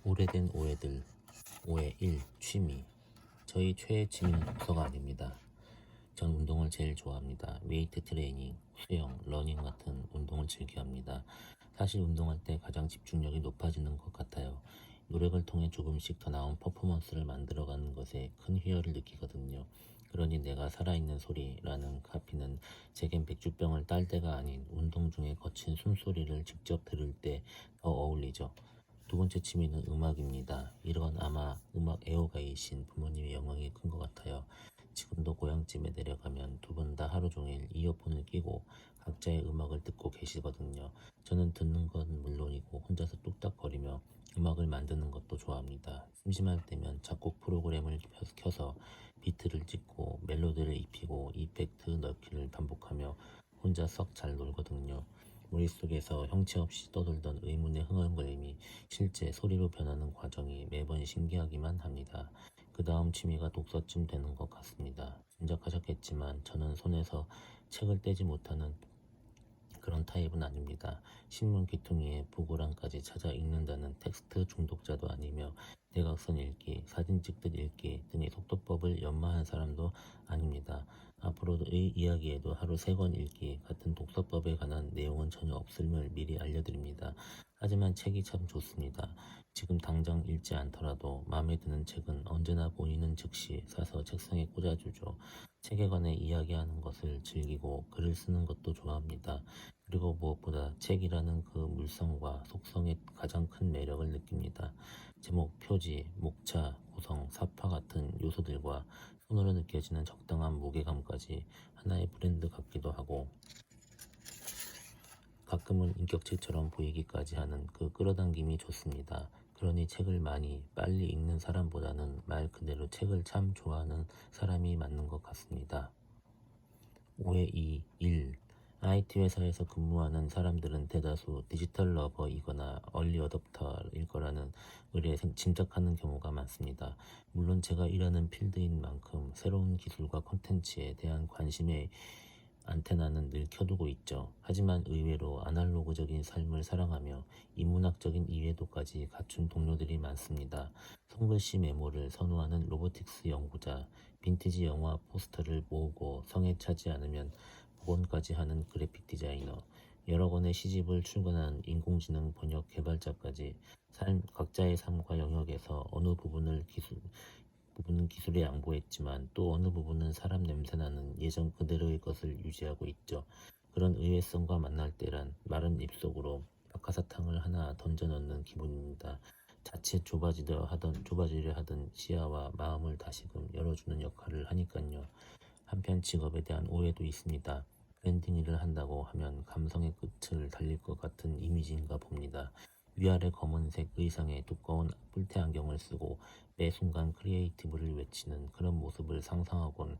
오래된 오해들. 오해 1. 취미. 저희 최애 취미는 독서가 아닙니다. 전 운동을 제일 좋아합니다. 웨이트 트레이닝, 수영, 러닝 같은 운동을 즐겨합니다. 사실 운동할 때 가장 집중력이 높아지는 것 같아요. 노력을 통해 조금씩 더 나은 퍼포먼스를 만들어가는 것에 큰 희열을 느끼거든요. 그러니 내가 살아있는 소리라는 카피는 제겐 백주병을 딸 때가 아닌 운동 중에 거친 숨소리를 직접 들을 때 더 어울리죠. 두 번째 취미는 음악입니다. 이건 아마 음악 애호가이신 부모님의 영향이 큰 것 같아요. 지금도 고향집에 내려가면 두 분 다 하루 종일 이어폰을 끼고 각자의 음악을 듣고 계시거든요. 저는 듣는 건 물론이고 혼자서 뚝딱거리며 음악을 만드는 것도 좋아합니다. 심심할 때면 작곡 프로그램을 켜서 비트를 찍고 멜로디를 입히고 이펙트 넣기를 반복하며 혼자 썩 잘 놀거든요. 머릿속에서 형체 없이 떠돌던 의문의 흥얼거림이 실제 소리로 변하는 과정이 매번 신기하기만 합니다. 그 다음 취미가 독서쯤 되는 것 같습니다. 짐작하셨겠지만 저는 손에서 책을 떼지 못하는 그런 타입은 아닙니다. 신문 귀퉁이에 부고랑까지 찾아 읽는다는 텍스트 중독자도 아니며 대각선 읽기, 사진 찍듯 읽기 등의 속도법을 연마한 사람도 아닙니다. 앞으로도 이 이야기에도 하루 3권 읽기 같은 독서법에 관한 내용은 전혀 없음을 미리 알려드립니다. 하지만 책이 참 좋습니다. 지금 당장 읽지 않더라도 마음에 드는 책은 언제나 보이는 즉시 사서 책상에 꽂아주죠. 책에 관해 이야기하는 것을 즐기고 글을 쓰는 것도 좋아합니다. 그리고 무엇보다 책이라는 그 물성과 속성의 가장 큰 매력을 느낍니다. 제목, 표지, 목차, 구성, 사파 같은 요소들과 손으로 느껴지는 적당한 무게감까지 하나의 브랜드 같기도 하고 가끔은 인격체처럼 보이기까지 하는 그 끌어당김이 좋습니다. 그러니 책을 많이 빨리 읽는 사람보다는 말 그대로 책을 참 좋아하는 사람이 맞는 것 같습니다. 오해 2. 1. IT 회사에서 근무하는 사람들은 대다수 디지털 러버이거나 얼리 어댑터일 거라는 의뢰에 짐작하는 경우가 많습니다. 물론 제가 일하는 필드인 만큼 새로운 기술과 콘텐츠에 대한 관심의 안테나는 늘 켜두고 있죠. 하지만 의외로 아날로그적인 삶을 사랑하며 인문학적인 이해도까지 갖춘 동료들이 많습니다. 손글씨 메모를 선호하는 로보틱스 연구자, 빈티지 영화 포스터를 모으고 성에 차지 않으면 복원까지 하는 그래픽 디자이너, 여러 권의 시집을 출간한 인공지능 번역 개발자까지 각자의 삶과 영역에서 어느 부분은 기술에 양보했지만 또 어느 부분은 사람 냄새나는 예전 그대로의 것을 유지하고 있죠. 그런 의외성과 만날 때란 마른 입속으로 박하사탕을 하나 던져 넣는 기분입니다. 자칫 좁아지려 하던 시야와 마음을 다시금 열어주는 역할을 하니깐요. 한편 직업에 대한 오해도 있습니다. 브랜딩 일을 한다고 하면 감성의 끝을 달릴 것 같은 이미지인가 봅니다. 위아래 검은색 의상에 두꺼운 뿔테 안경을 쓰고 매 순간 크리에이티브를 외치는 그런 모습을 상상하곤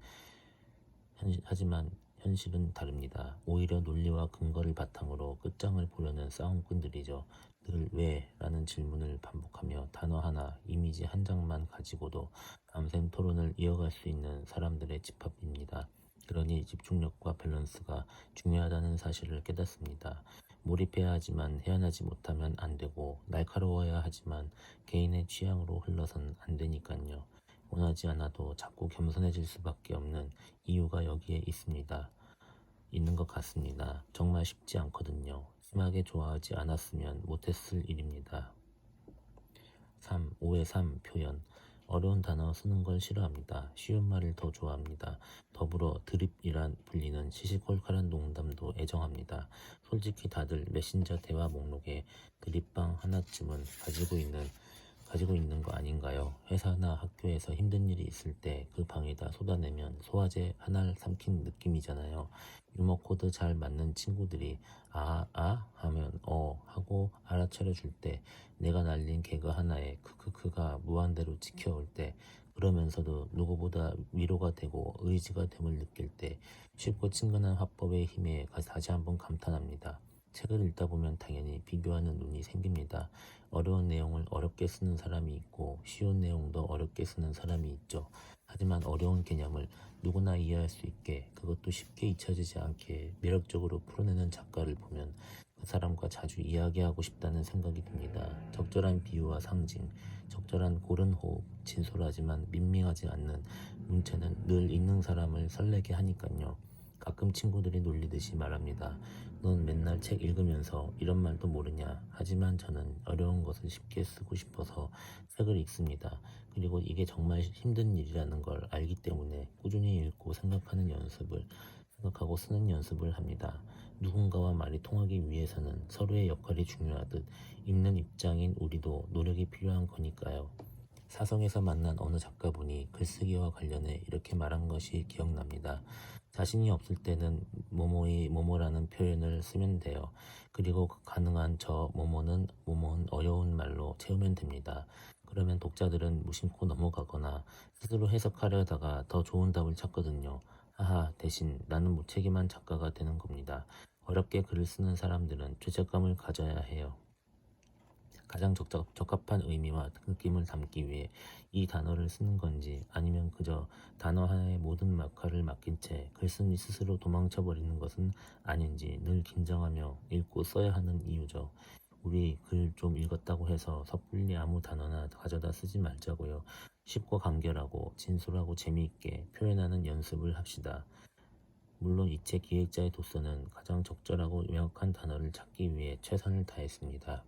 하지만 현실은 다릅니다. 오히려 논리와 근거를 바탕으로 끝장을 보려는 싸움꾼들이죠. 늘 왜? 라는 질문을 반복하며 단어 하나, 이미지 한 장만 가지고도 밤샘 토론을 이어갈 수 있는 사람들의 집합입니다. 그러니 집중력과 밸런스가 중요하다는 사실을 깨닫습니다. 몰입해야 하지만 헤어나지 못하면 안 되고 날카로워야 하지만 개인의 취향으로 흘러선 안 되니깐요. 원하지 않아도 자꾸 겸손해질 수밖에 없는 이유가 여기에 있는 것 같습니다. 정말 쉽지 않거든요. 심하게 좋아하지 않았으면 못했을 일입니다. 3. 오해 3. 표현. 어려운 단어 쓰는 걸 싫어합니다. 쉬운 말을 더 좋아합니다. 더불어 드립이란 불리는 시시콜콜한 농담도 애정합니다. 솔직히 다들 메신저 대화 목록에 드립방 하나쯤은 가지고 있는 거 아닌가요? 회사나 학교에서 힘든 일이 있을 때 그 방에다 쏟아내면 소화제 하나를 삼킨 느낌이잖아요. 유머 코드 잘 맞는 친구들이 하면 하고 알아차려 줄 때, 내가 날린 개그 하나에 크크크가 무한대로 찍혀올 때, 그러면서도 누구보다 위로가 되고 의지가 됨을 느낄 때 쉽고 친근한 화법의 힘에 다시 한번 감탄합니다. 책을 읽다 보면 당연히 비교하는 눈이 생깁니다. 어려운 내용을 어렵게 쓰는 사람이 있고 쉬운 내용도 어렵게 쓰는 사람이 있죠. 하지만 어려운 개념을 누구나 이해할 수 있게, 그것도 쉽게 잊혀지지 않게 매력적으로 풀어내는 작가를 보면 그 사람과 자주 이야기하고 싶다는 생각이 듭니다. 적절한 비유와 상징, 적절한 고른 호흡, 진솔하지만 밍밍하지 않는 문체는 늘 읽는 사람을 설레게 하니깐요. 가끔 친구들이 놀리듯이 말합니다. 넌 맨날 책 읽으면서 이런 말도 모르냐. 하지만 저는 어려운 것을 쉽게 쓰고 싶어서 책을 읽습니다. 그리고 이게 정말 힘든 일이라는 걸 알기 때문에 꾸준히 읽고 생각하고 쓰는 연습을 합니다. 누군가와 말이 통하기 위해서는 서로의 역할이 중요하듯 읽는 입장인 우리도 노력이 필요한 거니까요. 사성에서 만난 어느 작가분이 글쓰기와 관련해 이렇게 말한 것이 기억납니다. 자신이 없을 때는 뭐뭐의 뭐뭐라는 표현을 쓰면 돼요. 그리고 가능한 저 뭐뭐는 어려운 말로 채우면 됩니다. 그러면 독자들은 무심코 넘어가거나 스스로 해석하려다가 더 좋은 답을 찾거든요. 하하, 대신 나는 무책임한 작가가 되는 겁니다. 어렵게 글을 쓰는 사람들은 죄책감을 가져야 해요. 가장 적합한 의미와 느낌을 담기 위해 이 단어를 쓰는 건지 아니면 그저 단어 하나의 모든 역할을 맡긴 채 글쓴이 스스로 도망쳐 버리는 것은 아닌지 늘 긴장하며 읽고 써야 하는 이유죠. 우리 글 좀 읽었다고 해서 섣불리 아무 단어나 가져다 쓰지 말자고요. 쉽고 간결하고 진솔하고 재미있게 표현하는 연습을 합시다. 물론 이 책 기획자의 도서는 가장 적절하고 명확한 단어를 찾기 위해 최선을 다했습니다.